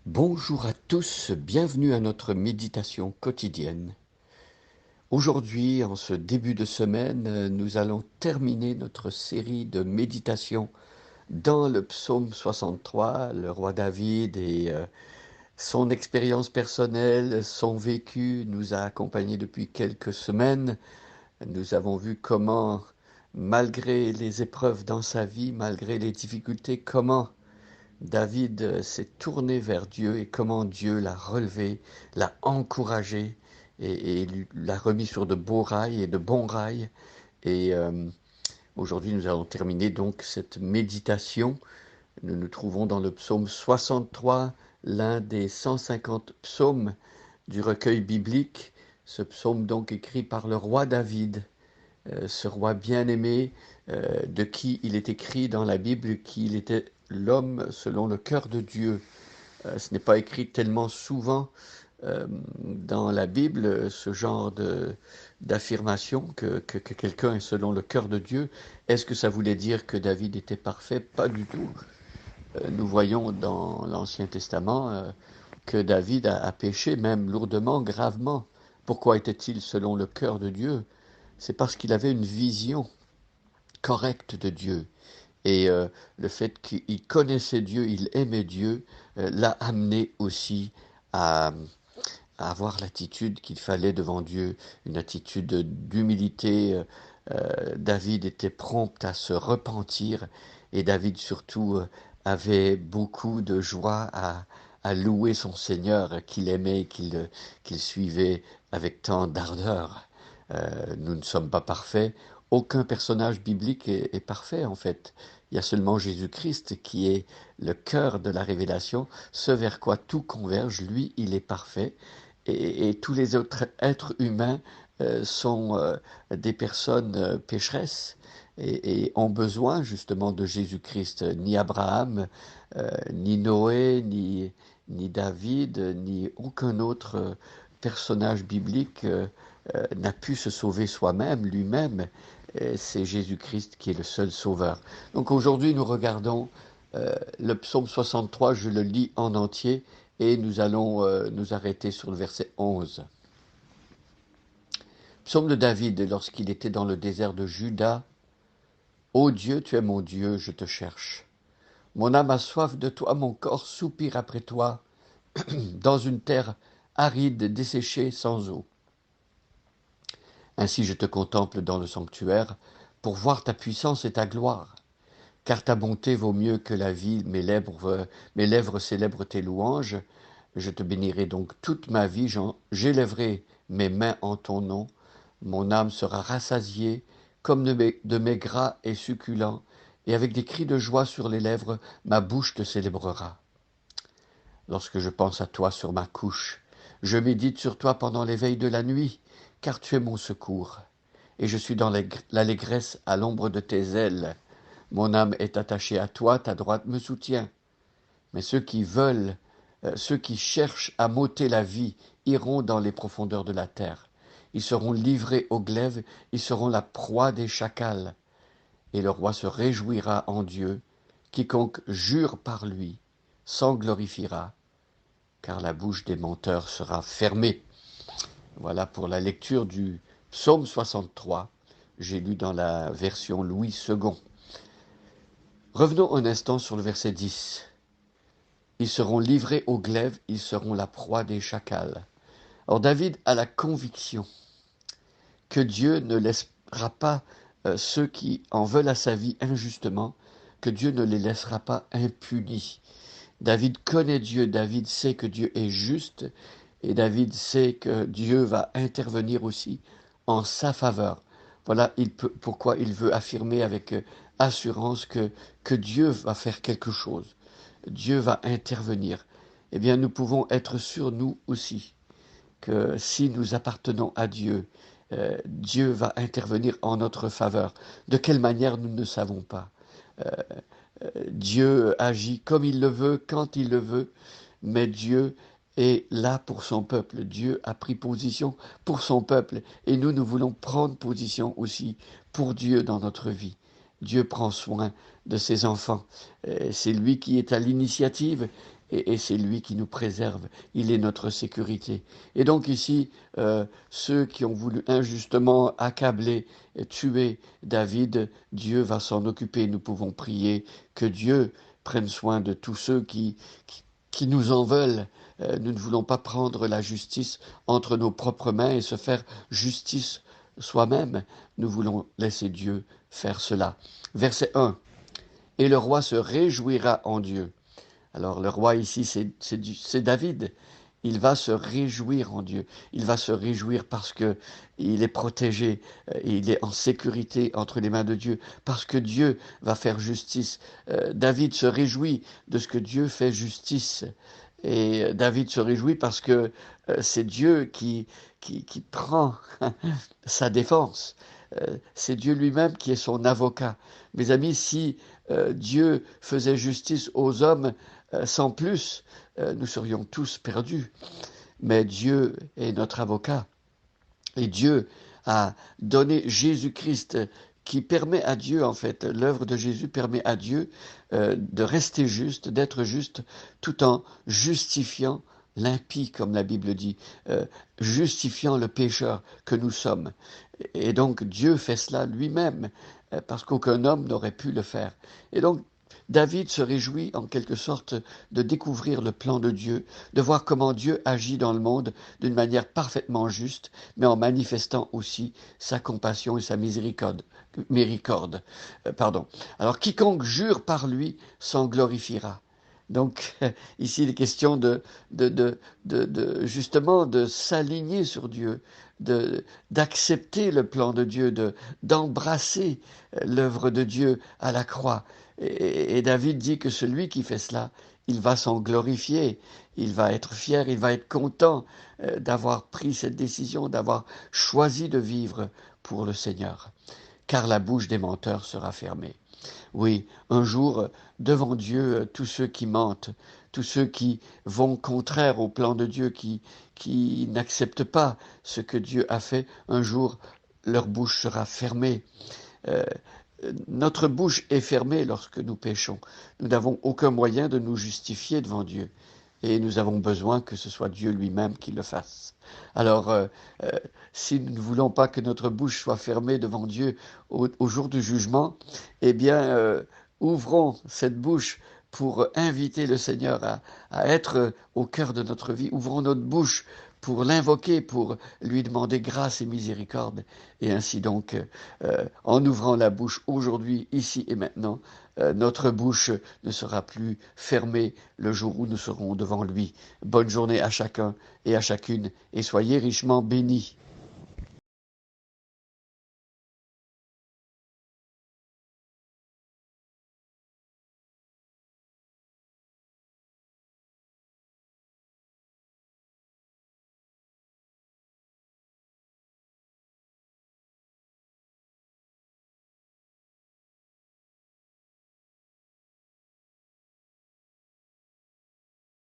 Bonjour à tous, bienvenue à notre méditation quotidienne. Aujourd'hui, en ce début de semaine, nous allons terminer notre série de méditations dans le psaume 63, le roi David et son expérience personnelle, son vécu nous a accompagnés depuis quelques semaines. Nous avons vu comment, malgré les épreuves dans sa vie, malgré les difficultés, comment David s'est tourné vers Dieu et comment Dieu l'a relevé, l'a encouragé et l'a remis sur de beaux rails et de bons rails. Et aujourd'hui, nous allons terminer donc cette méditation. Nous nous trouvons dans le psaume 63, l'un des 150 psaumes du recueil biblique. Ce psaume donc écrit par le roi David, ce roi bien-aimé de qui il est écrit dans la Bible qu'il était l'homme selon le cœur de Dieu. Ce n'est pas écrit tellement souvent dans la Bible, ce genre d'affirmation que quelqu'un est selon le cœur de Dieu. Est-ce que ça voulait dire que David était parfait? Pas du tout. Nous voyons dans l'Ancien Testament que David a péché, même lourdement, gravement. Pourquoi était-il selon le cœur de Dieu? C'est parce qu'il avait une vision correcte de Dieu. Et le fait qu'il connaissait Dieu, il aimait Dieu, l'a amené aussi à, à avoir l'attitude qu'il fallait devant Dieu, une attitude d'humilité. David était prompt à se repentir et David surtout avait beaucoup de joie à louer son Seigneur qu'il aimait, qu'il suivait avec tant d'ardeur. Nous ne sommes pas parfaits. Aucun personnage biblique est parfait en fait. Il y a seulement Jésus-Christ qui est le cœur de la révélation, ce vers quoi tout converge. Lui, il est parfait. Et tous les autres êtres humains sont des personnes pécheresses et ont besoin justement de Jésus-Christ. Ni Abraham, ni Noé, ni David, ni aucun autre personnage biblique n'a pu se sauver soi-même, lui-même. C'est Jésus-Christ qui est le seul sauveur. Donc aujourd'hui, nous regardons le psaume 63, je le lis en entier et nous allons nous arrêter sur le verset 11. Psaume de David lorsqu'il était dans le désert de Juda. Ô Dieu, tu es mon Dieu, je te cherche. Mon âme a soif de toi, mon corps soupire après toi, dans une terre aride, desséchée, sans eau. Ainsi je te contemple dans le sanctuaire, pour voir ta puissance et ta gloire. Car ta bonté vaut mieux que la vie, mes lèvres célèbrent tes louanges. Je te bénirai donc toute ma vie, j'élèverai mes mains en ton nom. Mon âme sera rassasiée comme de mes gras et succulents, et avec des cris de joie sur les lèvres, ma bouche te célébrera. Lorsque je pense à toi sur ma couche, je médite sur toi pendant l'éveil de la nuit, car tu es mon secours, et je suis dans l'allégresse à l'ombre de tes ailes. Mon âme est attachée à toi, ta droite me soutient. Mais ceux qui cherchent à m'ôter la vie, iront dans les profondeurs de la terre. Ils seront livrés au glaive, ils seront la proie des chacals. Et le roi se réjouira en Dieu. Quiconque jure par lui s'en glorifiera, car la bouche des menteurs sera fermée. Voilà pour la lecture du psaume 63. J'ai lu dans la version Louis II. Revenons un instant sur le verset 10. Ils seront livrés au glaive, ils seront la proie des chacals. Or David a la conviction que Dieu ne laissera pas ceux qui en veulent à sa vie injustement, que Dieu ne les laissera pas impunis. David connaît Dieu, David sait que Dieu est juste, et David sait que Dieu va intervenir aussi en sa faveur. Voilà pourquoi il veut affirmer avec assurance que Dieu va faire quelque chose. Dieu va intervenir. Eh bien, nous pouvons être sûrs, nous aussi, que si nous appartenons à Dieu, Dieu va intervenir en notre faveur. De quelle manière, nous ne savons pas. Euh, Dieu agit comme il le veut, quand il le veut, mais Dieu est là pour son peuple. Dieu a pris position pour son peuple et nous voulons prendre position aussi pour Dieu dans notre vie. Dieu prend soin de ses enfants. C'est lui qui est à l'initiative et c'est lui qui nous préserve. Il est notre sécurité. Et donc ici, ceux qui ont voulu injustement accabler et tuer David, Dieu va s'en occuper. Nous pouvons prier que Dieu prenne soin de tous ceux qui nous en veulent. Nous ne voulons pas prendre la justice entre nos propres mains et se faire justice soi-même. Nous voulons laisser Dieu faire cela. Verset 1. Et le roi se réjouira en Dieu. Alors le roi ici, c'est David. Il va se réjouir en Dieu. Il va se réjouir parce que il est protégé, il est en sécurité entre les mains de Dieu, parce que Dieu va faire justice. David se réjouit de ce que Dieu fait justice. Et David se réjouit parce que c'est Dieu qui prend sa défense. C'est Dieu lui-même qui est son avocat. Mes amis, si Dieu faisait justice aux hommes sans plus, nous serions tous perdus. Mais Dieu est notre avocat. Et Dieu a donné Jésus-Christ qui permet à Dieu, en fait, l'œuvre de Jésus permet à Dieu de rester juste, d'être juste, tout en justifiant l'impie, comme la Bible dit, justifiant le pécheur que nous sommes. Et donc Dieu fait cela lui-même, parce qu'aucun homme n'aurait pu le faire. Et donc David se réjouit en quelque sorte de découvrir le plan de Dieu, de voir comment Dieu agit dans le monde d'une manière parfaitement juste, mais en manifestant aussi sa compassion et sa miséricorde. Alors quiconque jure par lui s'en glorifiera. Donc ici il est question justement de s'aligner sur Dieu, d'accepter le plan de Dieu, d'embrasser l'œuvre de Dieu à la croix. Et David dit que celui qui fait cela, il va s'en glorifier, il va être fier, il va être content d'avoir pris cette décision, d'avoir choisi de vivre pour le Seigneur. Car la bouche des menteurs sera fermée. Oui, un jour, devant Dieu, tous ceux qui mentent, tous ceux qui vont contraire au plan de Dieu, qui n'acceptent pas ce que Dieu a fait, un jour, leur bouche sera fermée. Euh, Notre bouche est fermée lorsque nous péchons. Nous n'avons aucun moyen de nous justifier devant Dieu. Et nous avons besoin que ce soit Dieu lui-même qui le fasse. Alors, euh, si nous ne voulons pas que notre bouche soit fermée devant Dieu au jour du jugement, eh bien, ouvrons cette bouche pour inviter le Seigneur à être au cœur de notre vie. Ouvrons notre bouche pour l'invoquer, pour lui demander grâce et miséricorde. Et ainsi donc, en ouvrant la bouche aujourd'hui, ici et maintenant, notre bouche ne sera plus fermée le jour où nous serons devant lui. Bonne journée à chacun et à chacune, et soyez richement bénis.